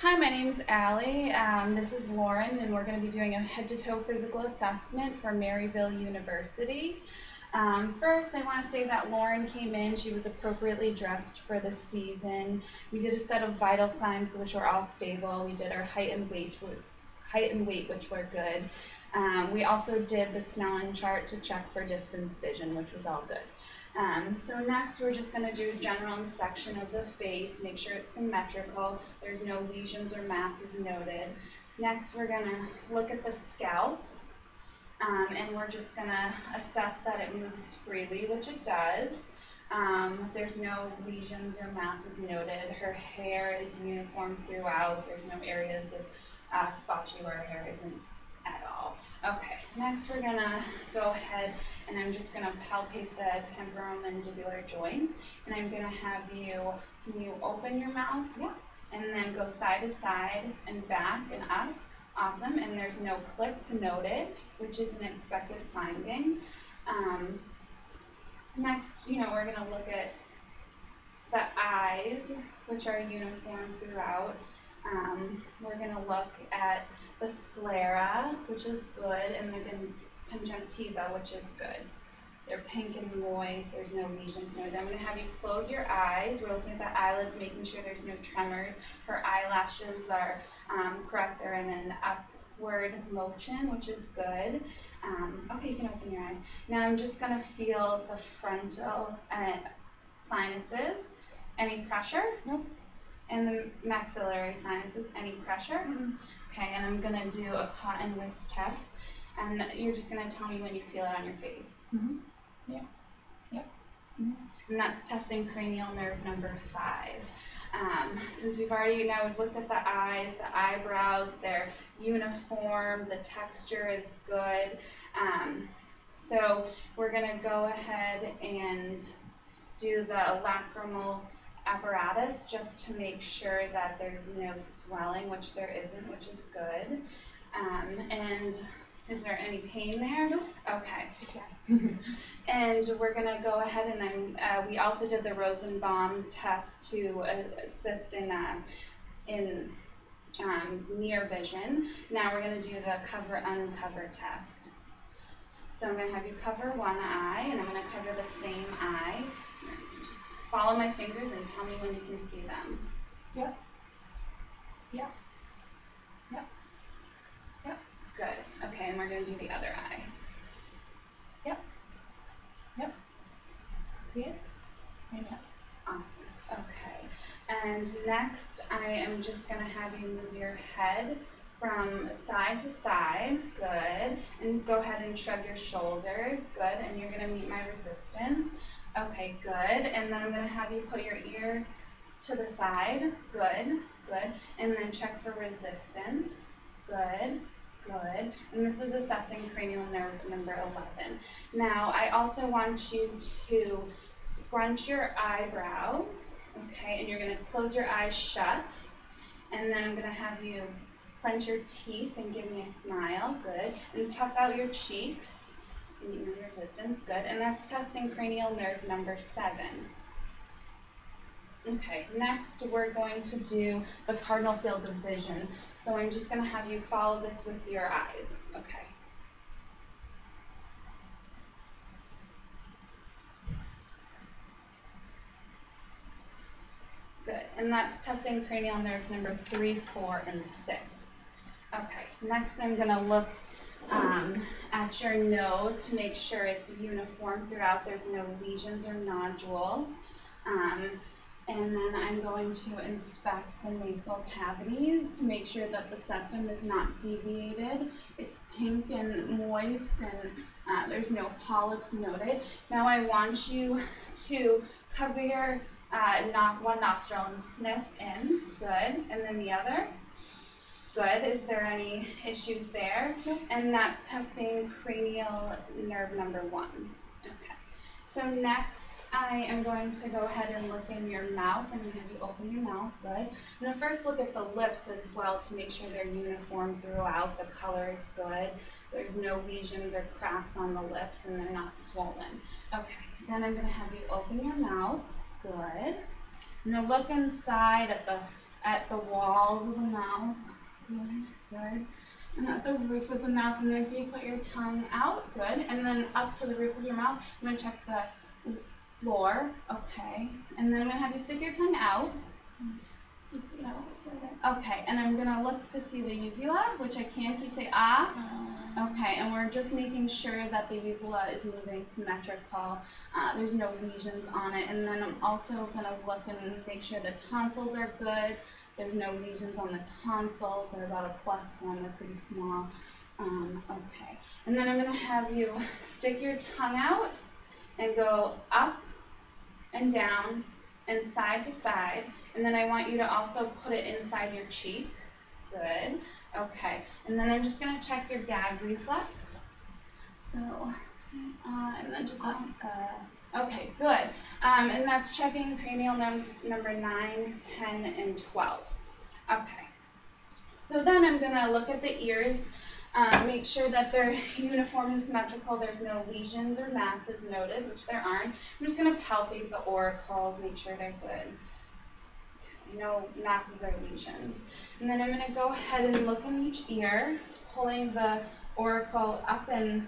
Hi, my name's Allie. This is Lauren, and we're going to be doing a head-to-toe physical assessment for Maryville University. First, I want to say that Lauren came in. She was appropriately dressed for the season. We did a set of vital signs, which were all stable. We did our height and weight, which were good. We also did the Snellen chart to check for distance vision, which was all good. So next we're just going to do a general inspection of the face, make sure it's symmetrical, there's no lesions or masses noted. Next we're going to look at the scalp, and we're just going to assess that it moves freely, which it does. There's no lesions or masses noted. Her hair is uniform throughout. There's no areas of spotchy where her hair isn't at all. Okay, next we're gonna go ahead and I'm just gonna palpate the temporomandibular joints, and I'm gonna have you, can you open your mouth? Yeah. And then go side to side and back and up. Awesome, and there's no clicks noted, which is an expected finding. Next, we're gonna look at the eyes, which are uniform throughout. We're going to look at the sclera, which is good, and the conjunctiva, which is good. They're pink and moist. There's no lesions noted. I'm going to have you close your eyes. We're looking at the eyelids, making sure there's no tremors. Her eyelashes are correct. They're in an upward motion, which is good. Okay, you can open your eyes. Now I'm just going to feel the frontal sinuses. Any pressure? Nope. And the maxillary sinuses, any pressure? Mm-hmm. Okay, and I'm going to do a cotton wisp test, and you're just going to tell me when you feel it on your face. Mm-hmm. Yeah. Yep. Mm-hmm. And that's testing cranial nerve number 5. Since we've looked at the eyes, the eyebrows, they're uniform, the texture is good. So we're going to go ahead and do the lacrimal apparatus just to make sure that there's no swelling, which there isn't, which is good. And is there any pain there? Nope. Okay. And we're going to go ahead and then we also did the Rosenbaum test to assist in near vision. Now we're going to do the cover-uncover test. So I'm going to have you cover one eye, and I'm going to cover the same eye. Just follow my fingers and tell me when you can see them. Yep. Yep. Yep. Yep. Good. Okay, and we're going to do the other eye. Yep. Yep. See it? Right now. Awesome. Okay. And next, I am just going to have you move your head from side to side. Good. And go ahead and shrug your shoulders. Good. And you're going to meet my resistance. Okay, good. And then I'm going to have you put your ear to the side. Good, good. And then check for resistance. Good, good. And this is assessing cranial nerve number 11. Now, I also want you to scrunch your eyebrows. Okay, and you're going to close your eyes shut. And then I'm going to have you clench your teeth and give me a smile. Good. And puff out your cheeks. Meet resistance, good. And that's testing cranial nerve number 7. Okay, next we're going to do the cardinal fields of vision. So I'm just going to have you follow this with your eyes. Okay. Good. And that's testing cranial nerves number 3, 4, and 6. Okay, next I'm going to look at your nose to make sure it's uniform throughout. There's no lesions or nodules. And then I'm going to inspect the nasal cavities to make sure that the septum is not deviated. It's pink and moist, and there's no polyps noted. Now I want you to cover your one nostril and sniff in. Good. And then the other. Good. Is there any issues there? Nope. And that's testing cranial nerve number 1. Okay. So next, I am going to go ahead and look in your mouth. I'm going to have you open your mouth. Good. I'm going to first look at the lips as well to make sure they're uniform throughout. The color is good. There's no lesions or cracks on the lips, and they're not swollen. Okay. Then I'm going to have you open your mouth. Good. I'm going to look inside at the at the walls of the mouth. Good, good. And at the roof of the mouth, and then if you put your tongue out, good. And then up to the roof of your mouth, I'm gonna check the floor, okay. And then I'm gonna have you stick your tongue out. You stick it out further. Okay, and I'm gonna look to see the uvula, which I can. Can you say ah? Okay, and we're just making sure that the uvula is moving symmetrical. There's no lesions on it. And then I'm also gonna look and make sure the tonsils are good. There's no lesions on the tonsils. They're about a +1. They're pretty small. Okay. And then I'm going to have you stick your tongue out and go up and down and side to side. And then I want you to also put it inside your cheek. Good. Okay. And then I'm just going to check your gag reflex. So, and then just okay, good. And that's checking cranial number 9, 10, and 12. Okay. So then I'm going to look at the ears, make sure that they're uniform and symmetrical. There's no lesions or masses noted, which there aren't. I'm just going to palpate the auricles, make sure they're good. Okay, no masses or lesions. And then I'm going to go ahead and look in each ear, pulling the auricle up and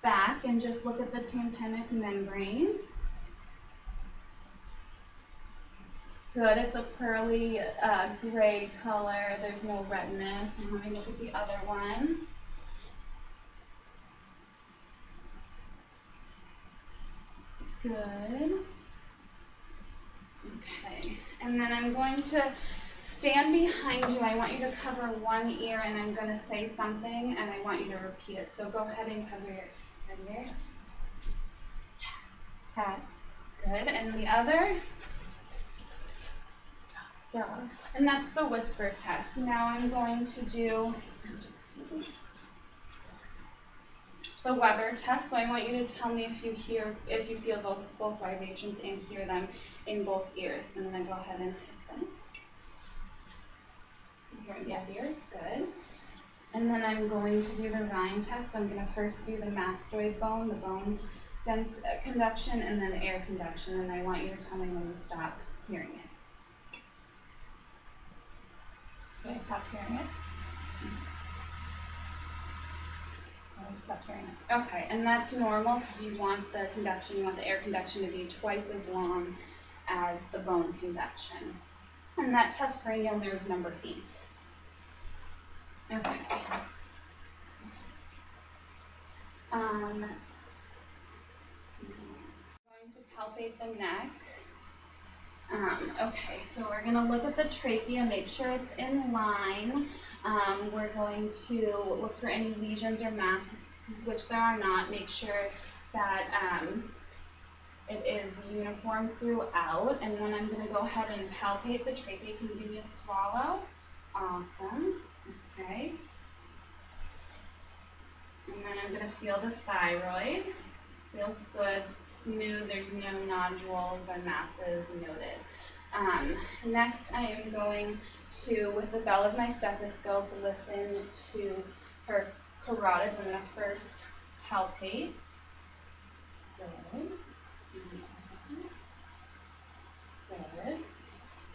back, and just look at the tympanic membrane. Good, it's a pearly gray color. There's no redness. And let me look at the other one. Good. Okay, and then I'm going to stand behind you. I want you to cover one ear, and I'm going to say something, and I want you to repeat it. So go ahead and cover your head here. Cat. Good, and the other. Yeah. And that's the whisper test. Now I'm going to do the Weber test. So I want you to tell me if you feel both vibrations and hear them in both ears. So I'm going to go ahead and hit this. You hear it in both ears? Good. And then I'm going to do the Rhine test. So I'm going to first do the mastoid bone, the bone dense conduction, and then air conduction. And I want you to tell me when you stop hearing it. I stopped hearing it. I stopped hearing it. Okay, and that's normal because you want the conduction, you want the air conduction to be twice as long as the bone conduction. And that tests cranial nerves number 8. Okay. I'm going to palpate the neck. Okay, so we're going to look at the trachea, make sure it's in line. We're going to look for any lesions or masses, which there are not. Make sure that it is uniform throughout. And then I'm going to go ahead and palpate the trachea. Can you give me a swallow? Awesome. Okay. And then I'm going to feel the thyroid. Feels good, smooth, there's no nodules or masses noted. Next, I am going to, with the bell of my stethoscope, listen to her carotids. I'm going to first palpate. Good. Good.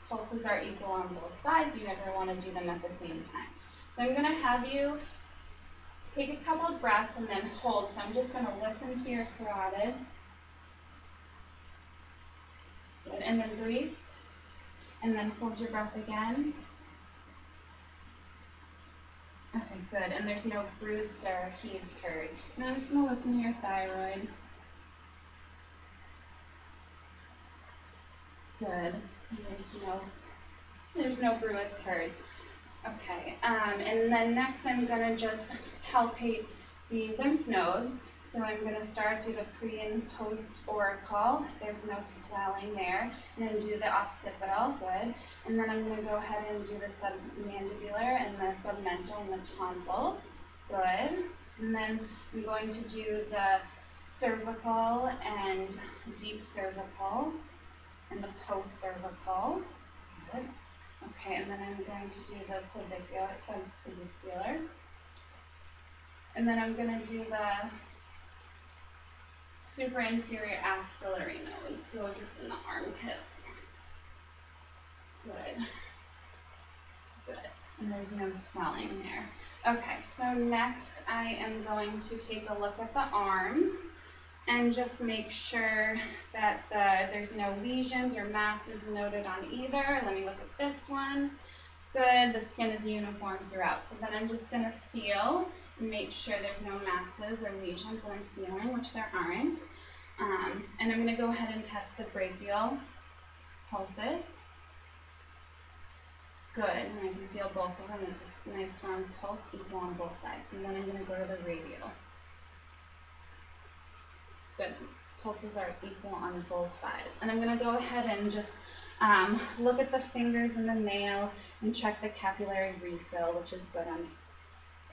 Pulses are equal on both sides. You never want to do them at the same time. So I'm going to have you take a couple of breaths and then hold. So I'm just going to listen to your carotids. Good. And then breathe. And then hold your breath again. Okay, good. And there's no breaths or heaves heard. And I'm just going to listen to your thyroid. Good. And there's no bruits heard. Okay, and then next I'm going to just palpate the lymph nodes. So I'm going to start, do the pre and post auricle. There's no swelling there. And then do the occipital, good. And then I'm going to go ahead and do the submandibular and the submental and the tonsils, good. And then I'm going to do the cervical and deep cervical and the post cervical, good. Okay, and then I'm going to do the clavicular, subclavicular. And then I'm going to do the supra-inferior axillary nodes, so just in the armpits. Good. and there's no swelling there. Okay, so next I am going to take a look at the arms and just make sure that there's no lesions or masses noted on either. Let me look at this one. Good, the skin is uniform throughout. So then I'm just going to feel and make sure there's no masses or lesions that I'm feeling, which there aren't. And I'm going to go ahead and test the brachial pulses. Good, and I can feel both of them. It's a nice strong pulse, equal on both sides. And then I'm going to go to the radial. Good, pulses are equal on both sides. And I'm going to go ahead and just look at the fingers and the nail and check the capillary refill, which is good on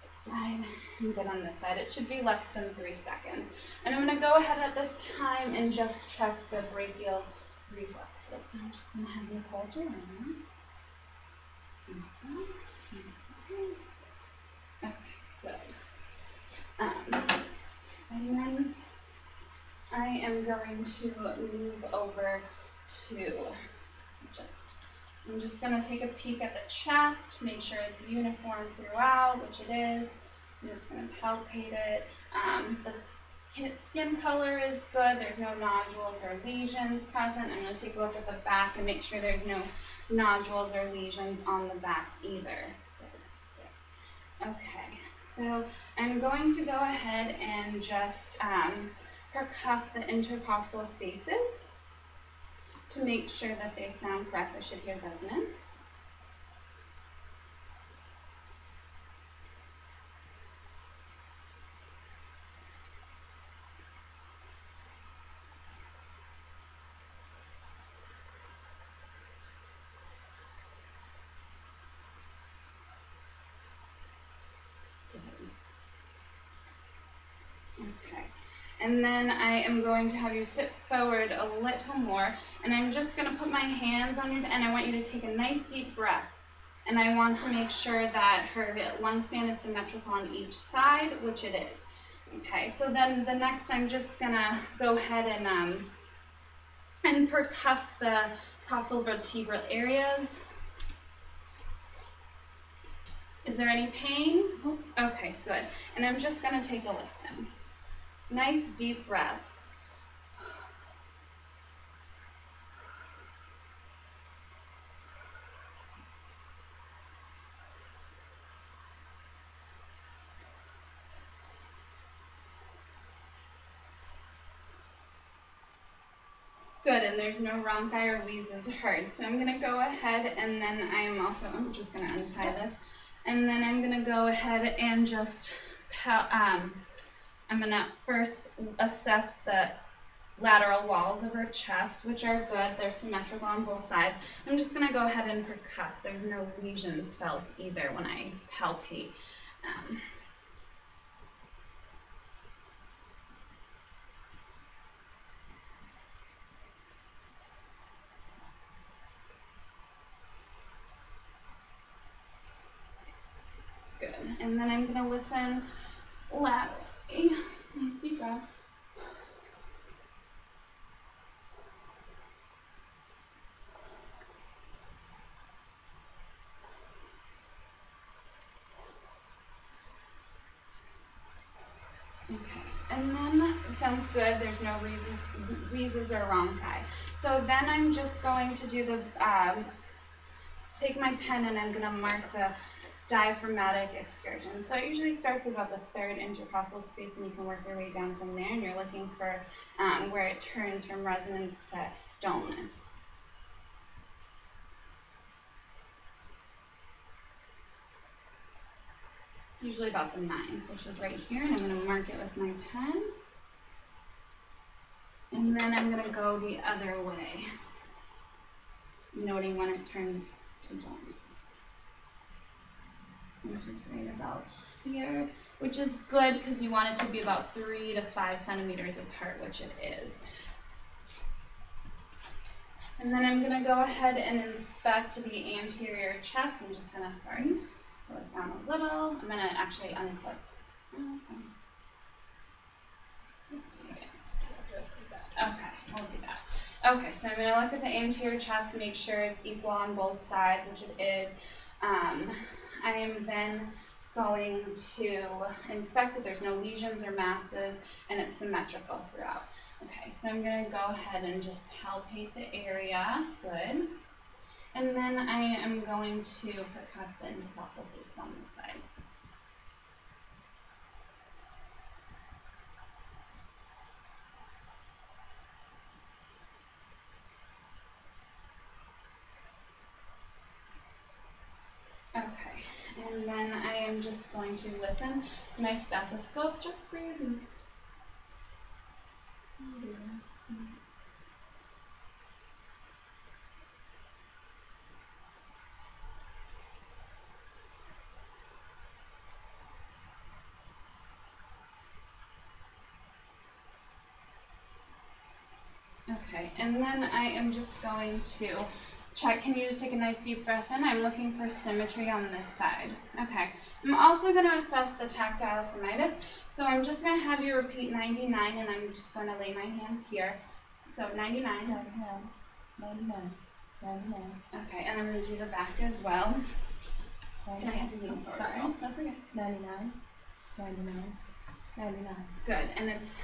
this side and good on this side. It should be less than 3 seconds. And I'm going to go ahead at this time and just check the brachial reflexes. So I'm just going to have you hold your arm. Okay, good. And then I am going to move over to I'm just going to take a peek at the chest, make sure it's uniform throughout, which it is. I'm just going to palpate it. The skin color is good. There's no nodules or lesions present. I'm going to take a look at the back and make sure there's no nodules or lesions on the back either. Okay, so I'm going to go ahead and just percuss the intercostal spaces to make sure that they sound correct. I should hear resonance. Okay, and then I am going to have you sit forward a little more, and I'm just going to put my hands on you, and I want you to take a nice deep breath. And I want to make sure that her lung span is symmetrical on each side, which it is. Okay, so then the next I'm just going to go ahead and percuss the costal vertebral areas. Is there any pain? Okay, good. And I'm just going to take a listen. Nice deep breaths. Good, and there's no rhonchi or wheezes heard. So I'm going to go ahead, and then I'm just going to untie this. And then I'm going to go ahead and just, I'm going to first assess the lateral walls of her chest, which are good. They're symmetrical on both sides. I'm just going to go ahead and percuss. There's no lesions felt either when I palpate. Good. And then I'm going to listen laterally. Nice deep breath. Okay, and then sounds good. There's no wheezes or rhonchi. So then I'm just going to do the, take my pen and I'm going to mark the diaphragmatic excursion. So it usually starts about the third intercostal space, and you can work your way down from there, and you're looking for where it turns from resonance to dullness. It's usually about the 9th, which is right here, and I'm going to mark it with my pen. And then I'm going to go the other way, noting when it turns to dullness, which is right about here, which is good because you want it to be about 3 to 5 centimeters apart, which it is. And then I'm going to go ahead and inspect the anterior chest. I'm just going to, pull this down a little. I'm going to actually unclip. Okay, we'll do that. Okay, so I'm going to look at the anterior chest, make sure it's equal on both sides, which it is. I am then going to inspect it. There's no lesions or masses, and it's symmetrical throughout. Okay, so I'm going to go ahead and just palpate the area. Good. And then I am going to percuss the intercostal space on this side. Okay, and then I am just going to listen to my stethoscope. Just breathe. Okay, and then I am just going to check. Can you just take a nice deep breath in? I'm looking for symmetry on this side. Okay, I'm also going to assess the tactile phlebitis. So I'm just going to have you repeat 99, and I'm just going to lay my hands here. So 99. 99. Okay, and I'm going to do the back as well. 99. Sorry, that's okay. 99. Good, and its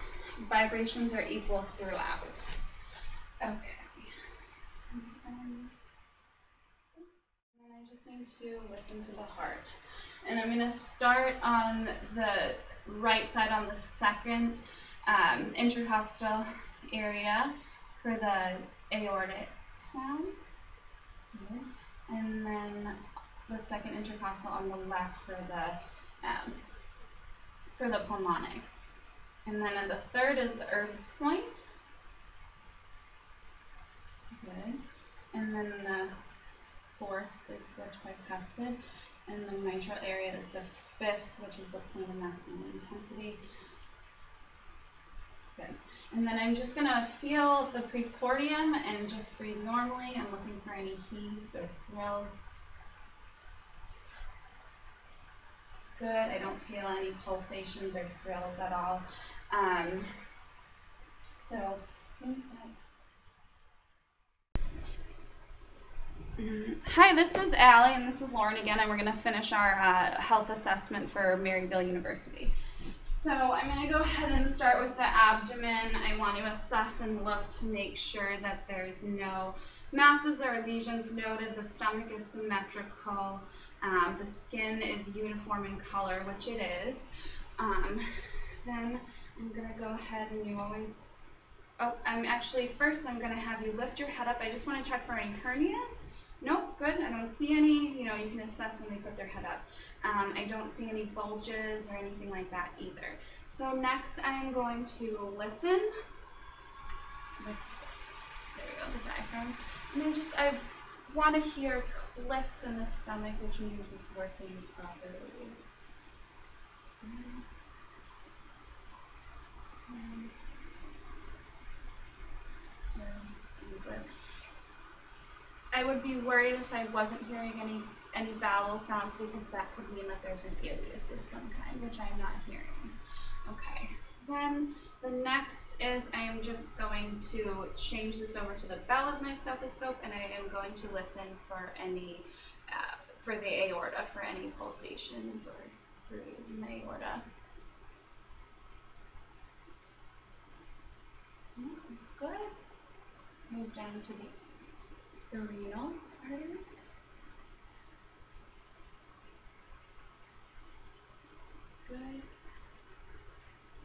vibrations are equal throughout. Okay. And I just need to listen to the heart. And I'm going to start on the right side on the second intercostal area for the aortic sounds. And then the second intercostal on the left for the pulmonic. And then the third is the Erb's point. Good. And then the fourth is the tricuspid. And the mitral area is the fifth, which is the point of maximum intensity. Good. And then I'm just going to feel the precordium and just breathe normally. I'm looking for any heaves or thrills. Good. I don't feel any pulsations or thrills at all. So I think that's... Hi, this is Allie, and this is Lauren again, and we're going to finish our health assessment for Maryville University. So I'm going to go ahead and start with the abdomen. I want to assess and look to make sure that there's no masses or lesions noted. The stomach is symmetrical. The skin is uniform in color, which it is. Then I'm going to go ahead and you always... Oh, first I'm going to have you lift your head up. I just want to check for any hernias. Nope, good. I don't see any. You can assess when they put their head up. I don't see any bulges or anything like that either. So next I'm going to listen. There we go, the diaphragm. And I want to hear clicks in the stomach, which means it's working properly. Good. I would be worried if I wasn't hearing any bowel sounds, because that could mean that there's an ileus of some kind, which I'm not hearing. Okay. Then the next is I am just going to change this over to the bell of my stethoscope, and I am going to listen for any for the aorta, for any pulsations or bruise in the aorta. That's good. Move down to the renal arteries. Good.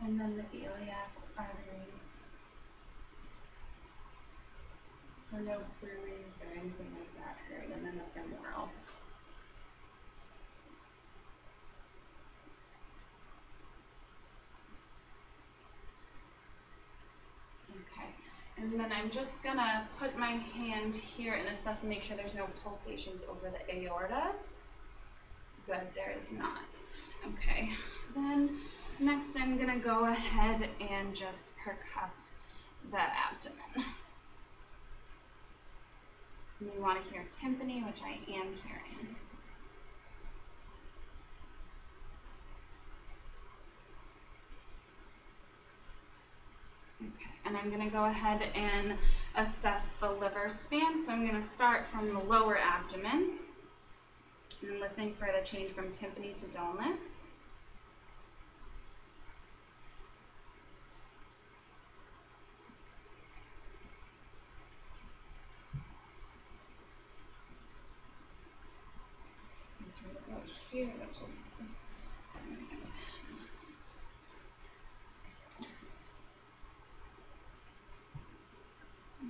And then the iliac arteries. So no bruise or anything like that heard. And then the femoral. Okay. And then I'm just going to put my hand here and assess and make sure there's no pulsations over the aorta. Good, there is not. Okay. Then next I'm going to go ahead and just percuss the abdomen. And you want to hear tympany, which I am hearing. Okay, and I'm going to go ahead and assess the liver span. So I'm going to start from the lower abdomen. And I'm listening for the change from tympany to dullness. Let's read about here, which is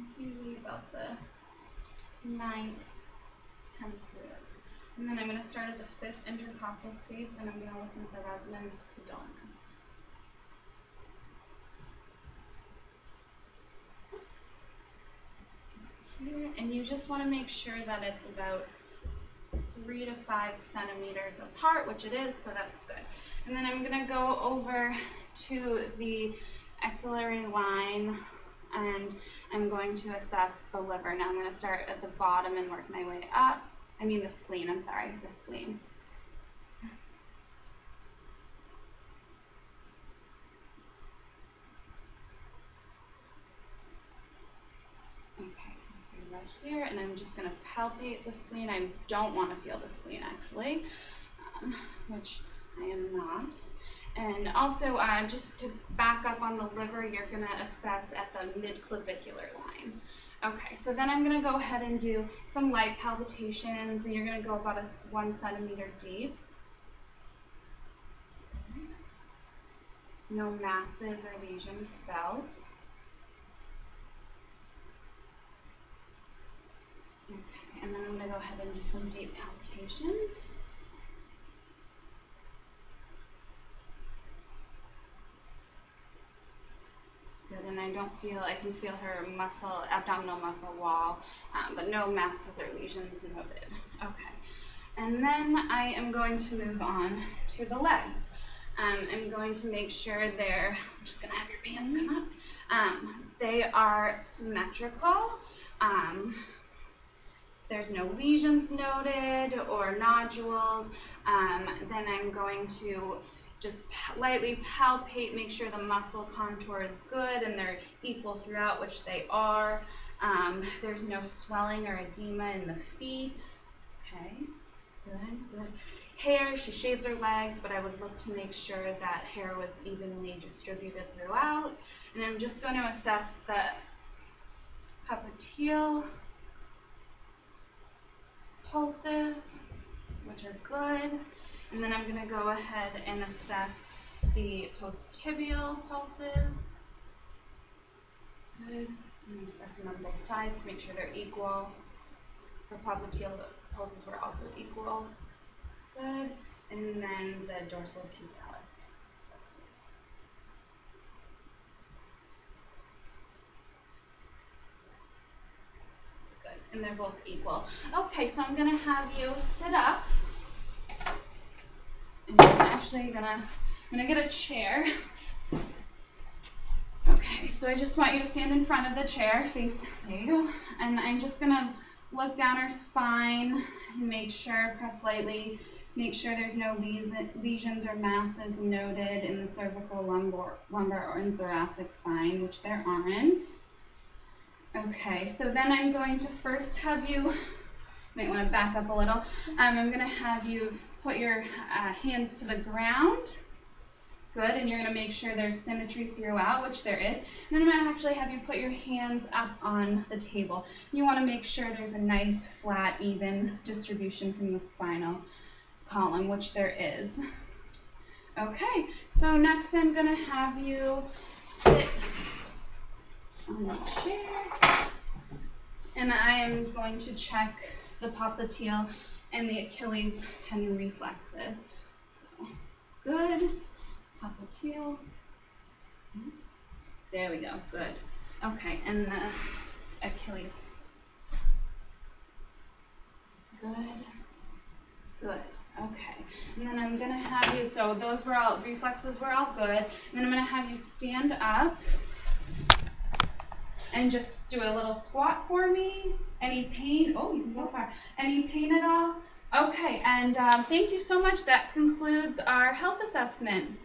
it's usually about the 9th, 10th root. And then I'm going to start at the 5th intercostal space, and I'm going to listen for resonance to dullness. Here, and you just want to make sure that it's about 3 to 5 centimeters apart, which it is, so that's good. And then I'm going to go over to the axillary line, and I'm going to assess the liver. Now I'm going to start at the bottom and work my way up. I mean the spleen, I'm sorry, the spleen. Okay, so it's right here, and I'm just going to palpate the spleen. I don't want to feel the spleen, actually, which I am not. And also, just to back up on the liver, you're going to assess at the mid-clavicular line. Okay, so then I'm going to go ahead and do some light palpitations, and you're going to go about 1 centimeter deep. No masses or lesions felt. Okay, and then I'm going to go ahead and do some deep palpitations. Good, and I can feel her abdominal muscle wall, but no masses or lesions noted. Okay, and then I am going to move on to the legs. I'm going to make sure I'm just going to have your pants come up. They are symmetrical. There's no lesions noted or nodules. Then I'm going to just lightly palpate, make sure the muscle contour is good and they're equal throughout, which they are. There's no swelling or edema in the feet. Okay, good. Hair, she shaves her legs, but I would look to make sure that hair was evenly distributed throughout. And I'm just going to assess the popliteal pulses, which are good. And then I'm going to go ahead and assess the post-tibial pulses. Good. And assess them on both sides to make sure they're equal. The popliteal pulses were also equal. Good. And then the dorsal pubillaris pulses. Good. And they're both equal. Okay, so I'm going to have you sit up. And I'm gonna get a chair. Okay, so I just want you to stand in front of the chair, there you go. And I'm just gonna look down her spine and make sure, press lightly, make sure there's no lesions or masses noted in the cervical, lumbar, or in thoracic spine, which there aren't. Okay, so then I'm going to first have you, might want to back up a little. I'm going to have you put your hands to the ground. Good, and you're going to make sure there's symmetry throughout, which there is. And then I'm going to actually have you put your hands up on the table. You want to make sure there's a nice, flat, even distribution from the spinal column, which there is. Okay, so next I'm going to have you sit on the chair, and I am going to check the popliteal and the Achilles tendon reflexes. So, good. Popliteal. There we go. Good. Okay, and the Achilles. Good. Okay. And then I'm going to have you, so those were all, reflexes were all good. And then I'm going to have you stand up and just do a little squat for me. Any pain? Oh, you can go far. Any pain at all? Okay, and thank you so much. That concludes our health assessment.